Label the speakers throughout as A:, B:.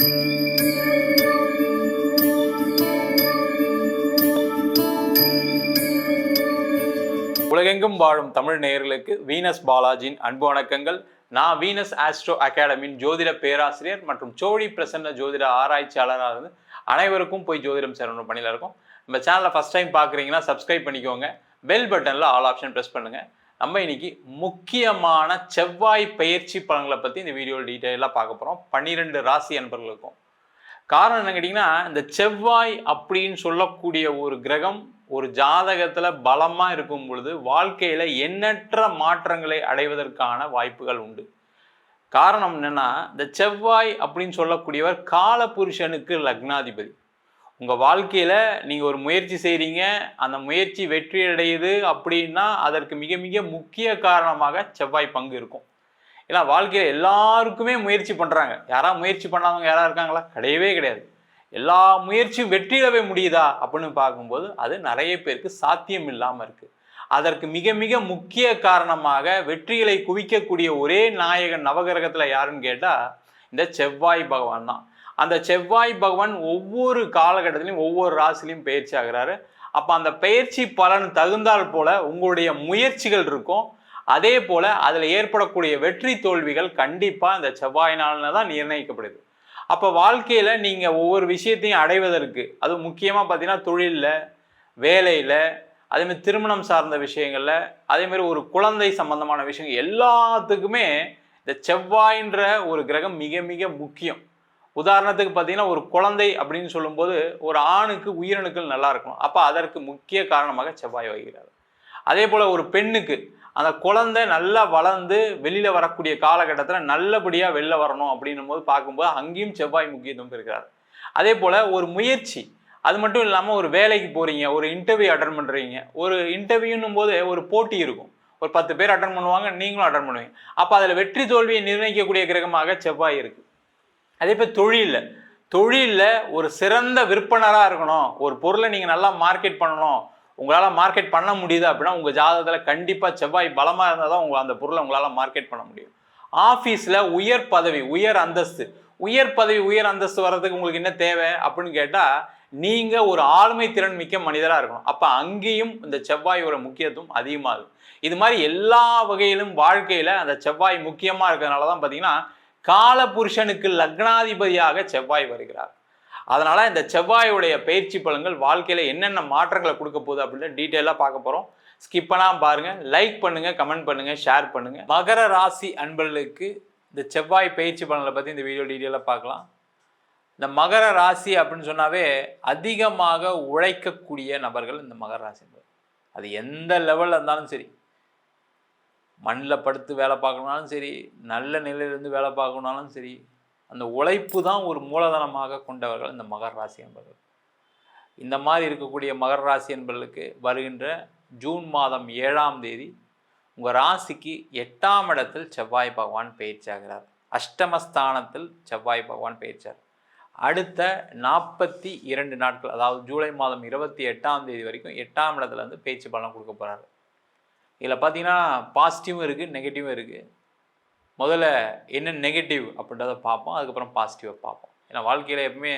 A: உலகெங்கும் வாழும் தமிழ் நேயர்களுக்கு வீனஸ் பாலாஜியின் அன்பு வணக்கங்கள். நான் வீனஸ் ஆஸ்ட்ரோ அகாடமியின் ஜோதிட பேராசிரியர் மற்றும் சோழி பிரசன்ன ஜோதிட ஆராய்ச்சியாளராக இருந்து அனைவருக்கும் போய் ஜோதிடம் சேரணும் பணியில் இருக்கும். நம்ம சேனலை ஃபஸ்ட் டைம் பார்க்குறீங்கன்னா சப்ஸ்கிரைப் பண்ணிக்கோங்க. பெல் பட்டனில் ஆல் ஆப்ஷன் ப்ரெஸ் பண்ணுங்கள். நம்ம இன்னைக்கு முக்கியமான செவ்வாய் பயிற்சி பலன்களை பற்றி இந்த வீடியோவில் டீட்டெயிலாக பார்க்க போகிறோம். 12 ராசி அன்பர்களுக்கும். காரணம் என்ன கேட்டிங்கன்னா, இந்த செவ்வாய் அப்படின்னு சொல்லக்கூடிய ஒரு கிரகம் ஒரு ஜாதகத்தில் பலமாக இருக்கும் பொழுது வாழ்க்கையில் எண்ணற்ற மாற்றங்களை அடைவதற்கான வாய்ப்புகள் உண்டு. காரணம் என்னென்னா, இந்த செவ்வாய் அப்படின்னு சொல்லக்கூடியவர் கால புருஷனுக்கு லக்னாதிபதி. உங்கள் வாழ்க்கையில் நீங்கள் ஒரு முயற்சி செய்கிறீங்க, அந்த முயற்சி வெற்றி அடையுது அப்படின்னா அதற்கு மிக மிக முக்கிய காரணமாக செவ்வாய் பங்கு இருக்கும். ஏன்னா வாழ்க்கையில் எல்லாருக்குமே முயற்சி பண்ணுறாங்க. யாராவது முயற்சி பண்ணாதவங்க யாராவது இருக்காங்களா? கிடையவே கிடையாது. எல்லா முயற்சியும் வெற்றியிடவே முடியுதா அப்படின்னு பார்க்கும்போது அது நிறைய பேருக்கு சாத்தியம் இல்லாமல் இருக்குது. அதற்கு மிக மிக முக்கிய காரணமாக வெற்றிகளை குவிக்கக்கூடிய ஒரே நாயகன் நவகிரகத்தில் யாருன்னு கேட்டால் இந்த செவ்வாய் பகவான் தான். அந்த செவ்வாய் பகவான் ஒவ்வொரு காலகட்டத்திலையும் ஒவ்வொரு ராசிலையும் பயிற்சி ஆகிறாரு. அப்போ அந்த பயிற்சி பலன் தகுந்தால் போல உங்களுடைய முயற்சிகள் இருக்கும். அதே போல் அதில் ஏற்படக்கூடிய வெற்றி தோல்விகள் கண்டிப்பாக இந்த செவ்வாயினால தான் நிர்ணயிக்கப்படுது. அப்போ வாழ்க்கையில் நீங்கள் ஒவ்வொரு விஷயத்தையும் அடைவதற்கு, அது முக்கியமாக பார்த்தீங்கன்னா தொழிலில், வேலையில், அதேமாதிரி திருமணம் சார்ந்த விஷயங்களில், அதேமாதிரி ஒரு குழந்தை சம்பந்தமான விஷயங்கள் எல்லாத்துக்குமே இந்த செவ்வாயின்ற ஒரு கிரகம் மிக மிக முக்கியம். உதாரணத்துக்கு பார்த்தீங்கன்னா ஒரு குழந்தை அப்படின்னு சொல்லும்போது ஒரு ஆணுக்கு உயிரணுக்கள் நல்லா இருக்கணும். அப்போ அதற்கு முக்கிய காரணமாக செவ்வாய் வகிக்கிறார். அதே போல் ஒரு பெண்ணுக்கு அந்த குழந்தை நல்லா வளர்ந்து வெளியில் வரக்கூடிய காலகட்டத்தில் நல்லபடியாக வெளில வரணும் அப்படின்னும் போது பார்க்கும்போது அங்கேயும் செவ்வாய் முக்கியத்துவம் இருக்கிறார். அதே போல் ஒரு முயற்சி, அது மட்டும் இல்லாமல் ஒரு வேலைக்கு போகிறீங்க, ஒரு இன்டர்வியூ அட்டன் பண்ணுறீங்க. ஒரு இன்டர்வியூன்னும் போது ஒரு போட்டி இருக்கும். ஒரு 10 பேர் அட்டன் பண்ணுவாங்க, நீங்களும் அட்டன் பண்ணுவீங்க. அப்போ அதில் வெற்றி தோல்வியை நிர்ணயிக்கக்கூடிய கிரகமாக செவ்வாய் இருக்குது. அதே போல் தொழிலில் ஒரு சிறந்த விற்பனராக இருக்கணும், ஒரு பொருளை நீங்கள் நல்லா மார்க்கெட் பண்ணணும், உங்களால் மார்க்கெட் பண்ண முடியுது அப்படின்னா உங்கள் ஜாதகத்தில் கண்டிப்பாக செவ்வாய் பலமாக இருந்தால் தான் அந்த பொருளை உங்களால் மார்க்கெட் பண்ண முடியும். ஆஃபீஸில் உயர் பதவி, உயர் அந்தஸ்து வர்றதுக்கு உங்களுக்கு என்ன தேவை அப்படின்னு கேட்டால் நீங்கள் ஒரு ஆளுமை திறன் மிக்க மனிதராக இருக்கணும். அப்போ அங்கேயும் இந்த செவ்வாயோட முக்கியத்துவம் அதிகமாகும். இது மாதிரி எல்லா வகையிலும் வாழ்க்கையில் அந்த செவ்வாய் முக்கியமாக இருக்கிறதுனால தான் பார்த்தீங்கன்னா கால புருஷனுக்கு லக்னாதிபதியாக செவ்வாய் வருகிறார். அதனால் இந்த செவ்வாயுடைய பயிற்சி பலன்கள் வாழ்க்கையில் என்னென்ன மாற்றங்களை கொடுக்க போகுது அப்படின்னு டீட்டெயிலாக பார்க்க போகிறோம். ஸ்கிப் பண்ணாமல் பாருங்கள். லைக் பண்ணுங்கள், கமெண்ட் பண்ணுங்கள், ஷேர் பண்ணுங்கள். மகர ராசி அன்பர்களுக்கு இந்த செவ்வாய் பயிற்சி பலன்களை பற்றி இந்த வீடியோ டீட்டெயிலாக பார்க்கலாம். இந்த மகர ராசி அப்படின்னு சொன்னாவே அதிகமாக உழைக்கக்கூடிய நபர்கள் இந்த மகர ராசி. அது எந்த லெவலில் இருந்தாலும் சரி, மண்ணில் படுத்து வேலை பார்க்கணுனாலும் சரி, நல்ல நிலையிலேருந்து வேலை பார்க்கணுனாலும் சரி, அந்த உழைப்பு தான் ஒரு மூலதனமாக கொண்டவர்கள் இந்த மகர ராசி என்பவர்கள். இந்த மாதிரி இருக்கக்கூடிய மகர ராசி என்பவர்களுக்கு வருகின்ற ஜூன் மாதம் 7ஆம் தேதி உங்கள் ராசிக்கு 8ஆம் இடத்தில் செவ்வாய் பகவான் பயிற்சியாகிறார். அஷ்டமஸ்தானத்தில் செவ்வாய் பகவான் பயிற்சியார். அடுத்த 42 நாட்கள், அதாவது ஜூலை மாதம் 28ஆம் தேதி வரைக்கும் 8ஆம் இடத்துல வந்து பயிற்சி பலன் கொடுக்க போகிறாரு. இதில் பார்த்தீங்கன்னா பாசிட்டிவும் இருக்குது, நெகட்டிவும் இருக்குது. முதல்ல என்ன நெகட்டிவ் அப்படின்றத பார்ப்போம், அதுக்கப்புறம் பாசிட்டிவை பார்ப்போம். ஏன்னா வாழ்க்கையில் எப்பவுமே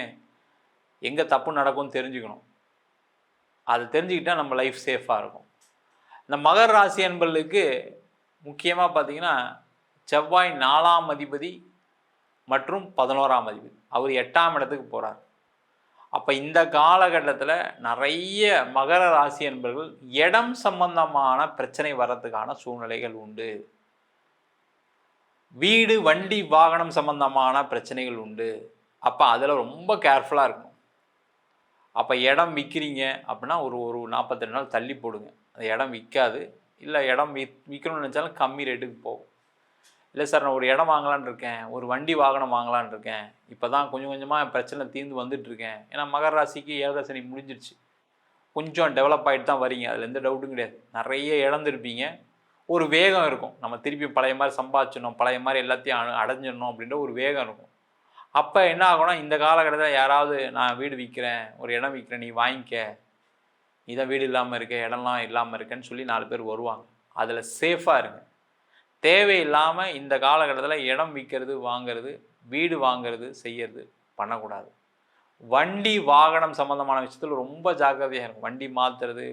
A: எங்கே தப்பு நடக்கும்னு தெரிஞ்சுக்கணும். அது தெரிஞ்சுக்கிட்டால் நம்ம லைஃப் சேஃபாக இருக்கும். இந்த மகர ராசி என்பர்களுக்கு முக்கியமாக பார்த்திங்கன்னா செவ்வாய் 4ஆம் அதிபதி மற்றும் 11ஆம் அதிபதி, அவர் 8ஆம் இடத்துக்கு போகிறார். அப்போ இந்த காலகட்டத்தில் நிறைய மகர ராசி என்பர்கள் இடம் சம்பந்தமான பிரச்சனை வர்றதுக்கான சூழ்நிலைகள் உண்டு. வீடு, வண்டி, வாகனம் சம்பந்தமான பிரச்சனைகள் உண்டு. அப்போ அதில் ரொம்ப கேர்ஃபுல்லாக இருக்கணும். அப்போ இடம் விற்கிறீங்க அப்படின்னா ஒரு 42 நாள் தள்ளி போடுங்க. அந்த இடம் விற்காது. இல்லை இடம் விற்கணும்னு நினச்சாலும் கம்மி ரேட்டுக்கு போகும். இல்லை சார் நான் ஒரு இடம் வாங்கலான் இருக்கேன், ஒரு வண்டி வாகனம் வாங்கலான் இருக்கேன், இப்போ தான் கொஞ்சம் கொஞ்சமாக பிரச்சனை தீர்ந்து வந்துட்டுருக்கேன். ஏன்னா மகர ராசிக்கு 7 சனி முடிஞ்சிருச்சு, கொஞ்சம் டெவலப் ஆகிட்டு தான் வரீங்க, அதில் எந்த டவுட்டும் கிடையாது. நிறைய இழந்துருப்பீங்க. ஒரு வேகம் இருக்கும், நம்ம திருப்பி பழைய மாதிரி சம்பாதிச்சிடணும், பழைய மாதிரி எல்லாத்தையும் அடைஞ்சிடணும் அப்படின்ற ஒரு வேகம் இருக்கும். அப்போ என்ன ஆகும்னா இந்த காலகட்டத்தில் யாராவது நான் வீடு விற்கிறேன், ஒரு இடம் விற்கிறேன், நீ வாங்கிக்க, நீ தான் வீடு இல்லாமல் இருக்க, இடம்லாம் இல்லாமல் இருக்கேன்னு சொல்லி 4 பேர் வருவாங்க. அதில் சேஃபாக இருங்க. தேவையில்லாமல் இந்த காலகட்டத்தில் இடம் விற்கிறது, வாங்கிறது, வீடு வாங்கிறது, செய்கிறது பண்ணக்கூடாது. வண்டி வாகனம் சம்மந்தமான விஷயத்தில் ரொம்ப ஜாக்கிரதையாக இருக்கும். வண்டி மாற்றுறது,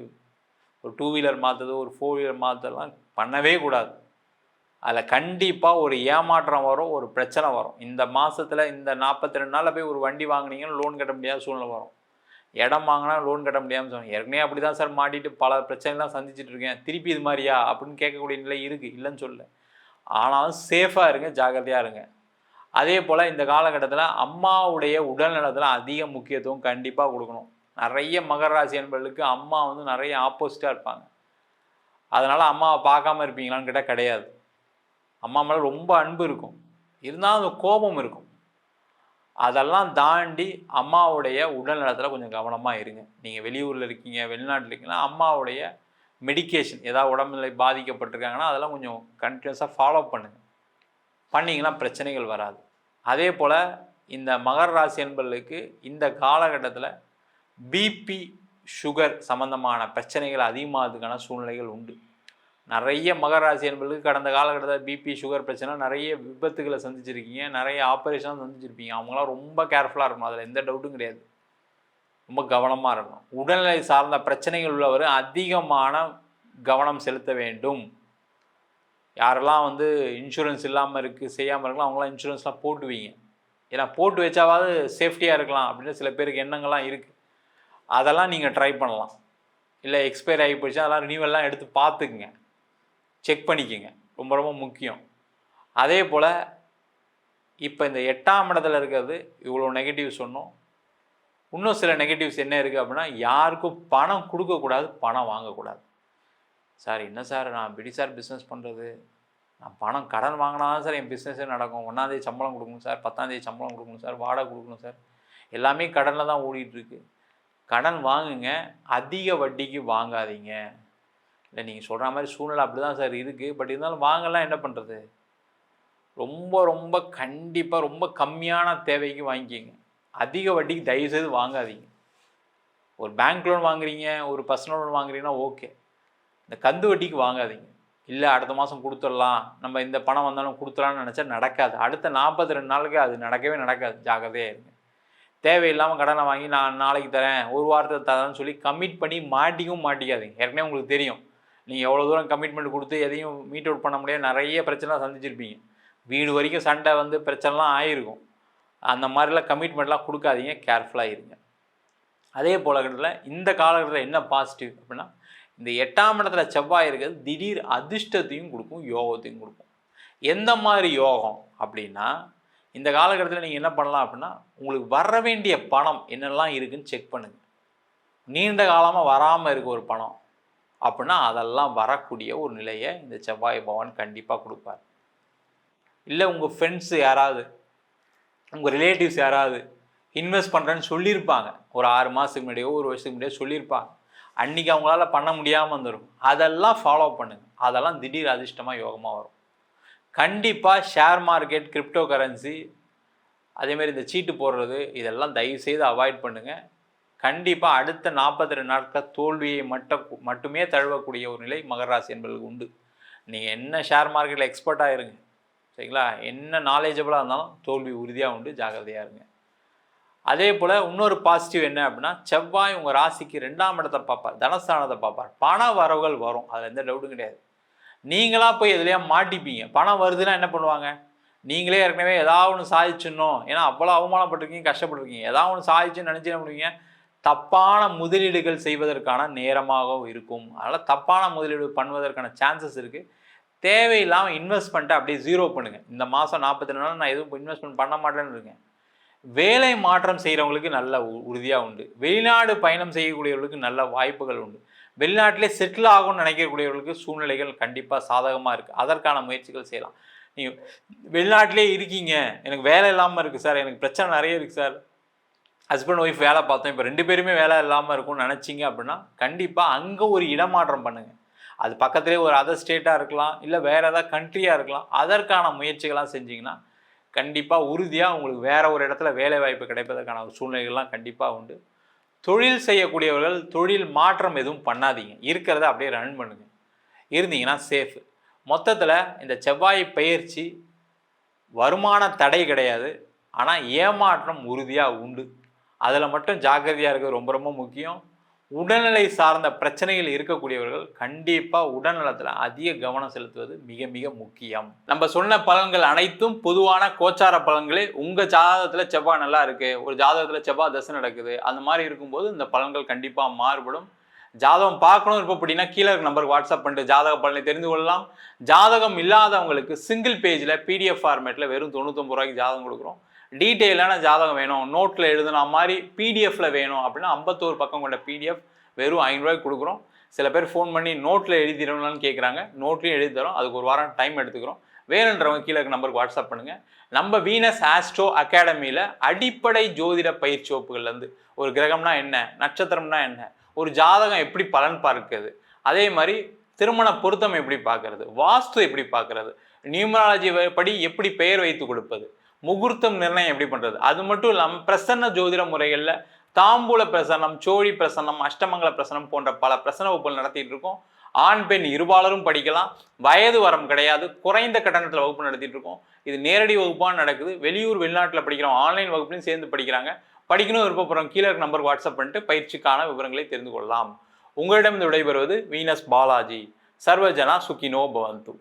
A: ஒரு 2 வீலர் மாற்றுறது, ஒரு 4 வீலர் மாற்றுறதுலாம் பண்ணவே கூடாது. அதில் கண்டிப்பாக ஒரு ஏமாற்றம் வரும், ஒரு பிரச்சனை வரும். இந்த மாதத்தில் இந்த 42 நாளில் போய் ஒரு வண்டி வாங்கினீங்கன்னா லோன் கட்ட முடியாத சூழ்நிலை வரும். இடம் வாங்கினா லோன் கட்ட முடியாமல் சொன்னேன். ஏற்கனவே அப்படி தான் சார் மாட்டிட்டு பல பிரச்சனைலாம் சந்திச்சுட்டு இருக்கேன். திருப்பி இது மாதிரியா அப்படின்னு கேட்கக்கூடிய நிலை இருக்குது, இல்லைன்னு சொல்ல. ஆனாலும் சேஃபாக இருங்க, ஜாக்கிரதையாக இருங்க. அதே போல் இந்த காலகட்டத்தில் அம்மாவுடைய உடல் நலத்தில் அதிக முக்கியத்துவம் கண்டிப்பாக கொடுக்கணும். நிறைய மகர ராசி என்பவர்களுக்கு அம்மா வந்து நிறைய ஆப்போசிட்டாக இருப்பாங்க. அதனால் அம்மாவை பார்க்காம இருப்பீங்களான்னு கேட்டால் கிடையாது. அம்மா மேலே ரொம்ப அன்பு இருக்கும், இருந்தாலும் அந்த கோபம் இருக்கும். அதெல்லாம் தாண்டி அம்மாவுடைய உடல் நலத்தில் கொஞ்சம் கவனமாக இருங்க. நீங்கள் வெளியூரில் இருக்கீங்க, வெளிநாட்டில் இருக்கீங்கன்னா அம்மாவுடைய மெடிக்கேஷன் ஏதாவது உடம்புநிலை பாதிக்கப்பட்டிருக்காங்கன்னா அதெல்லாம் கொஞ்சம் கண்டினியூஸாக ஃபாலோ பண்ணுங்கள். பண்ணிங்கன்னா பிரச்சனைகள் வராது. அதே போல் இந்த மகர ராசி என்பவர்களுக்கு இந்த காலகட்டத்தில் பிபி, சுகர் சம்மந்தமான பிரச்சனைகள் அதிகமாகிறதுக்கான சூழ்நிலைகள் உண்டு. நிறைய மகர ராசி என்பவர்களுக்கு கடந்த காலகட்டத்தில் பிபி, சுகர் பிரச்சனை, நிறைய விபத்துகளை சந்திச்சிருக்கீங்க, நிறைய ஆப்ரேஷன் சந்திச்சிருப்பீங்க. அவங்களாம் ரொம்ப கேர்ஃபுல்லாக இருக்கணும், அதில் எந்த டவுட்டும் கிடையாது. ரொம்ப கவனமாக இருக்கணும். உடல்நிலை சார்ந்த பிரச்சனைகள் உள்ளவர் அதிகமான கவனம் செலுத்த வேண்டும். யாரெல்லாம் வந்து இன்சூரன்ஸ் இல்லாமல் இருக்குது, செய்யாமல் இருக்கலாம், அவங்களாம் இன்சூரன்ஸ்லாம் போட்டு வைங்க. ஏன்னா போட்டு வச்சாவது சேஃப்டியாக இருக்கலாம் அப்படின்னு சில பேருக்கு எண்ணங்கள்லாம் இருக்குது. அதெல்லாம் நீங்கள் ட்ரை பண்ணலாம். இல்லை எக்ஸ்பயர் ஆகி போயிடுச்சு, அதெல்லாம் ரினியூவல்லாம் எடுத்து பார்த்துக்குங்க, செக் பண்ணிக்கோங்க, ரொம்ப ரொம்ப முக்கியம். அதே போல் இப்போ இந்த 8ஆம் இடத்துல இருக்கிறது இவ்வளோ நெகட்டிவ் சொன்னோம். இன்னும் சில நெகட்டிவ்ஸ் என்ன இருக்குது அப்படின்னா, யாருக்கும் பணம் கொடுக்கக்கூடாது, பணம் வாங்கக்கூடாது. சார் என்ன சார் நான் எப்படி சார் பிஸ்னஸ் பண்ணுறது, நான் பணம் கடன் வாங்கினா தான் சார் என் பிஸ்னஸே நடக்கும். 1ஆந்தேதி சம்பளம் கொடுக்கணும் சார், 10ஆந்தேதி சம்பளம் கொடுக்கணும் சார், வாடகை கொடுக்கணும் சார், எல்லாமே கடனில் தான் ஓடிட்டுருக்கு. கடன் வாங்குங்க, அதிக வட்டிக்கு வாங்காதீங்க. இல்லை நீங்கள் சொல்கிற மாதிரி சூழ்நிலை அப்படி தான் சார் இருக்குது, பட் இருந்தாலும் வாங்கலாம், என்ன பண்ணுறது. ரொம்ப ரொம்ப கண்டிப்பாக ரொம்ப கம்மியான தேவைக்கு வாங்கிக்கிங்க. அதிக வட்டிக்கு தயவுசெய்து வாங்காதீங்க. ஒரு பேங்க் லோன் வாங்குறீங்க, ஒரு பர்சனல் லோன் வாங்குறீங்கன்னா ஓகே, இந்த கந்து வட்டிக்கு வாங்காதீங்க. இல்லை அடுத்த மாதம் கொடுத்துடலாம், நம்ம இந்த பணம் வந்தாலும் கொடுத்துடலான்னு நினச்சா நடக்காது. அடுத்த 42 நாளுக்கு அது நடக்கவே நடக்காது. ஜாக்கிரதையாக இருங்க. தேவையில்லாமல் கடனை வாங்கி நான் நாளைக்கு தரேன், ஒரு வாரத்தை தரேன்னு சொல்லி கமிட் பண்ணி மாட்டிக்கவும் மாட்டிக்காதீங்க. ஏற்கனவே உங்களுக்கு தெரியும், நீங்கள் எவ்வளோ தூரம் கமிட்மெண்ட் கொடுத்து எதையும் மீட் அவுட் பண்ண முடியாது, நிறைய பிரச்சனைலாம் சந்திச்சிருப்பீங்க. வீடு வரைக்கும் சண்டை வந்து பிரச்சனைலாம் ஆகிருக்கும். அந்த மாதிரிலாம் கமிட்மெண்ட்லாம் கொடுக்காதீங்க, கேர்ஃபுல்லாக இருங்க. அதே போலகட்டத்தில் இந்த காலகட்டத்தில் என்ன பாசிட்டிவ் அப்படின்னா, இந்த 8ஆம் இடத்துல செவ்வாய் இருக்கிறது திடீர் அதிர்ஷ்டத்தையும் கொடுக்கும், யோகத்தையும் கொடுக்கும். எந்த மாதிரி யோகம் அப்படின்னா, இந்த காலகட்டத்தில் நீங்கள் என்ன பண்ணலாம் அப்படின்னா, உங்களுக்கு வர வேண்டிய பணம் என்னெல்லாம் இருக்குதுன்னு செக் பண்ணுங்கள். நீண்ட காலமாக வராமல் இருக்க ஒரு பணம் அப்படின்னா அதெல்லாம் வரக்கூடிய ஒரு நிலையை இந்த செவ்வாய் பகவான் கண்டிப்பாக கொடுப்பார். இல்லை உங்கள் ஃப்ரெண்ட்ஸு யாராவது, உங்கள் ரிலேட்டிவ்ஸ் யாராவது இன்வெஸ்ட் பண்ணுறேன்னு சொல்லியிருப்பாங்க, ஒரு 6 மாதத்துக்கு முன்னாடியோ ஒரு வருஷத்துக்கு முன்னாடியோ சொல்லியிருப்பாங்க. அன்றைக்கி அவங்களால பண்ண முடியாமல் வந்துடும். அதெல்லாம் ஃபாலோ பண்ணுங்கள். அதெல்லாம் திடீர் அதிர்ஷ்டமாக யோகமாக வரும். கண்டிப்பாக ஷேர் மார்க்கெட், கிரிப்டோ கரன்சி, அதேமாதிரி இந்த சீட்டு போடுறது, இதெல்லாம் தயவுசெய்து அவாய்ட் பண்ணுங்கள். கண்டிப்பாக அடுத்த 42 நாட்கள் தோல்வியை மட்டுமே தழுவக்கூடிய ஒரு நிலை மகர ராசி என்பவர்களுக்கு உண்டு. நீங்கள் என்ன ஷேர் மார்க்கெட்டில் எக்ஸ்பர்ட்டாக இருங்க, சரிங்களா, என்ன நாலேஜபிளாக இருந்தாலும் தோல்வி உறுதியாக உண்டு, ஜாகிரதையாக இருங்க. அதே போல் இன்னொரு பாசிட்டிவ் என்ன அப்படின்னா, செவ்வாய் உங்கள் ராசிக்கு 2ஆம் இடத்தை பார்ப்பார், தனஸ்தானத்தை பார்ப்பார். பண வரவுகள் வரும், அதில் எந்த டவுட்டும் கிடையாது. நீங்களாக போய் எதுலையா மாட்டிப்பீங்க. பணம் வருதுன்னா என்ன பண்ணுவாங்க, நீங்களே ஏற்கனவே ஏதாவது ஒன்று சாதிச்சிடணும், ஏன்னா அவ்வளோ அவமானப்பட்டிருக்கீங்க, கஷ்டப்பட்டுருக்கீங்க, ஏதாவது ஒன்று சாதிச்சுன்னு நினச்சி என்ன பண்ணுவீங்க, தப்பான முதலீடுகள் செய்வதற்கான நேரமாகவும் இருக்கும். அதனால் தப்பான முதலீடு பண்ணுவதற்கான சான்சஸ் இருக்குது. தேவையில்லாமல் இன்வெஸ்ட்மெண்ட்டை அப்படியே ஜீரோ பண்ணுங்கள். இந்த மாதம் 42 நாள் நான் எதுவும் இன்வெஸ்ட்மெண்ட் பண்ண மாட்டேன்னு இருக்கேன். வேலை மாற்றம் செய்கிறவங்களுக்கு நல்ல உறுதியாக உண்டு. வெளிநாடு பயணம் செய்யக்கூடியவர்களுக்கு நல்ல வாய்ப்புகள் உண்டு. வெளிநாட்டிலே செட்டில் ஆகும்னு நினைக்கக்கூடியவர்களுக்கு சூழ்நிலைகள் கண்டிப்பாக சாதகமாக இருக்குது. அதற்கான முயற்சிகள் செய்யலாம். நீங்கள் வெளிநாட்டிலே இருக்கீங்க, எனக்கு வேலை இல்லாமல் இருக்குது சார், எனக்கு பிரச்சனை நிறைய இருக்குது சார், ஹஸ்பண்ட் ஒய்ஃப் வேலை பார்த்தோம், இப்போ 2 பேருமே வேலை இல்லாமல் இருக்கும்னு நினச்சிங்க அப்படின்னா கண்டிப்பாக அங்கே ஒரு இடமாற்றம் பண்ணுங்கள். அது பக்கத்துலேயே ஒரு அதர் ஸ்டேட்டாக இருக்கலாம், இல்லை வேறு ஏதாவது கண்ட்ரியாக இருக்கலாம். அதற்கான முயற்சிகள்லாம் செஞ்சிங்கன்னா கண்டிப்பாக உறுதியாக உங்களுக்கு வேறு ஒரு இடத்துல வேலை வாய்ப்பு கிடைப்பதற்கான சூழ்நிலைகள்லாம் கண்டிப்பாக உண்டு. தொழில் செய்யக்கூடியவர்கள் தொழில் மாற்றம் எதுவும் பண்ணாதீங்க, இருக்கிறத அப்படியே ரன் பண்ணுங்கள். இருந்தீங்கன்னா சேஃபு. மொத்தத்தில் இந்த செவ்வாய் பயிற்சி வருமான தடை கிடையாது, ஆனால் ஏமாற்றம் உறுதியாக உண்டு. அதில் மட்டும் ஜாக்கிரதையாக இருக்கிறது ரொம்ப ரொம்ப முக்கியம். உடல்நிலை சார்ந்த பிரச்சனைகள் இருக்கக்கூடியவர்கள் கண்டிப்பாக உடல்நலத்தில் அதிக கவனம் செலுத்துவது மிக மிக முக்கியம். நம்ம சொன்ன பலன்கள் அனைத்தும் பொதுவான கோச்சார பலன்களே. உங்கள் ஜாதகத்தில் செவ்வாய் நல்லா இருக்குது, ஒரு ஜாதகத்தில் செவ்வாய் தசை நடக்குது, அந்த மாதிரி இருக்கும்போது இந்த பலன்கள் கண்டிப்பாக மாறுபடும். ஜாதகம் பார்க்கணும் இருப்போம் அப்படின்னா கீழே இருக்க நம்பருக்கு வாட்ஸ்அப் பண்ணிட்டு ஜாதக பலனை தெரிந்து கொள்ளலாம். ஜாதகம் இல்லாதவங்களுக்கு சிங்கிள் பேஜில் பிடிஎஃப் ஃபார்மேட்டில் வெறும் 99 ரூபாய்க்கு ஜாதகம் கொடுக்குறோம். டீட்டெயிலான ஜாதகம் வேணும், நோட்டில் எழுதுன மாதிரி பிடிஎஃப்ல வேணும் அப்படின்னா 51 பக்கம் கொண்ட பிடிஎஃப் வெறும் 500 ரூபாய்க்கு கொடுக்குறோம். சில பேர் ஃபோன் பண்ணி நோட்டில் எழுதிடணும்னு கேட்குறாங்க. நோட்லையும் எழுதி தரோம். அதுக்கு ஒரு வாரம் டைம் எடுத்துக்கிறோம். வேணுன்றவங்க கீழே இருக்க நம்பருக்கு வாட்ஸ்அப் பண்ணுங்கள். நம்ம வீனஸ் ஆஸ்ட்ரோ அகாடமியில் அடிப்படை ஜோதிட பயிற்சி வகுப்புகள்லேருந்து ஒரு கிரகம்னா என்ன, நட்சத்திரம்னா என்ன, ஒரு ஜாதகம் எப்படி பலன் பார்க்குறது, அதே மாதிரி திருமண பொருத்தம் எப்படி பார்க்கறது, வாஸ்து எப்படி பார்க்கறது, நியூமராலஜி படி எப்படி பெயர் வைத்து கொடுப்பது, முகூர்த்தம் நிர்ணயம் எப்படி பண்ணுறது, அது மட்டும் இல்லாமல் பிரசன்ன ஜோதிட முறைகளில் தாம்பூல பிரசன்னம், சோழி பிரசன்னம், அஷ்டமங்கல பிரசன்னம் போன்ற பல பிரசன்ன வகுப்புகள் நடத்திட்டு இருக்கோம். ஆண் பெண் இருபாலரும் படிக்கலாம். வயது வரம் கிடையாது. குறைந்த கட்டணத்தில் வகுப்பு நடத்திட்டு இருக்கோம். இது நேரடி வகுப்பாக நடக்குது. வெளியூர் வெளிநாட்டில் படிக்கிறோம், ஆன்லைன் வகுப்புலையும் சேர்ந்து படிக்கிறாங்க. படிக்கணும் விருப்பப்படுறோம் கீழே இருக்க நம்பருக்கு வாட்ஸ்அப் பண்ணிட்டு பயிற்சிக்கான விவரங்களை தெரிந்து கொள்ளலாம். உங்களிடம் விடைபெறுவது வீனஸ் பாலாஜி. சர்வஜனா சுகினோ பவந்து.